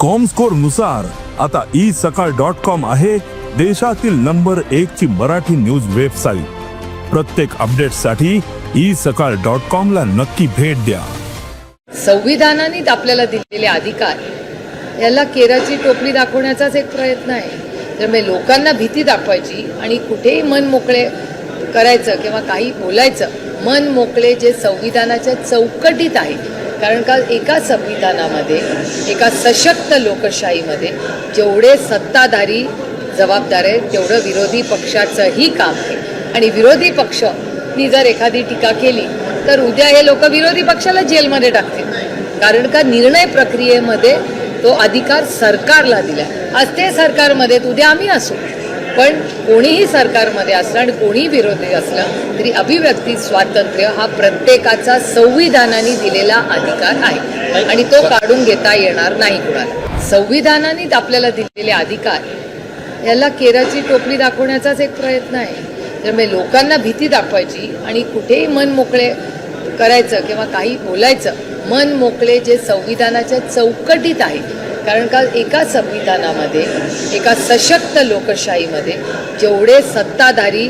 Comscore नुसार आता isakal.com आहे देशातील नंबर 1 ची मराठी न्यूज वेबसाईट। प्रत्येक अपडेटसाठी isakal.com ला नक्की भेट द्या। संविधानाने आपल्याला दिलेले अधिकार याला केराची टोपली दाखवण्याचाच एक प्रयत्न आहे। त्यामुळे लोकांना भीती दाखवायची आणि कुठेही मन मोकळे करायचं किंवा काही बोलायचं, मन मोकळे जे संविधानाच्या चौकटीत आहे। कारण का एका संविधानामध्ये, एका सशक्त लोकशाहीमध्ये जेवढे सत्ताधारी जबाबदार आहेत तेवढं विरोधी पक्षाचंही काम आहे। आणि विरोधी पक्षांनी जर एखादी टीका केली तर उद्या हे लोक विरोधी पक्षाला जेलमध्ये टाकतील। कारण का निर्णय प्रक्रियेमध्ये तो अधिकार सरकारला दिला। आज ते सरकारमध्ये उद्या आम्ही असू, पण कोणीही सरकारमध्ये असलं आणि कोणी विरोधी असलं तरी अभिव्यक्ती स्वातंत्र्य हा प्रत्येकाचा संविधानाने दिलेला अधिकार आहे आणि तो काढून घेता येणार नाही कुणाला। संविधानाने आपल्याला दिलेले अधिकार याला केराची टोपली दाखवण्याचाच एक प्रयत्न आहे। त्यामुळे लोकांना भीती दाखवायची आणि कुठेही मन मोकळे करायचं किंवा काही बोलायचं, मन मोकळे जे संविधानाच्या चौकटीत आहे। कारण का एका संविधानामध्ये, एका सशक्त लोकशाहीमध्ये जेवढे सत्ताधारी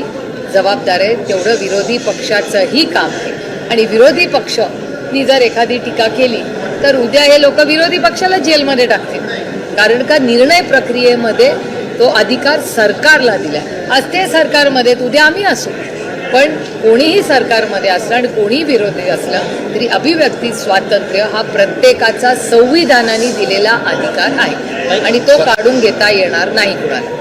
जबाबदार आहेत तेवढं विरोधी पक्षाचंही काम आहे। आणि विरोधी पक्षांनी जर एखादी टीका केली तर उद्या हे लोक विरोधी पक्षाला जेलमध्ये टाकतील। कारण का निर्णय प्रक्रियेमध्ये तो अधिकार सरकारला दिला। आज ते सरकारमध्ये उद्या आम्ही असू, पण कोणीही सरकारमध्ये असलं आणि कोणी विरोधी असलं तरी अभिव्यक्ती स्वातंत्र्य हा प्रत्येकाचा संविधानाने दिलेला अधिकार आहे आणि तो काढून घेता येणार नाही कुणाला।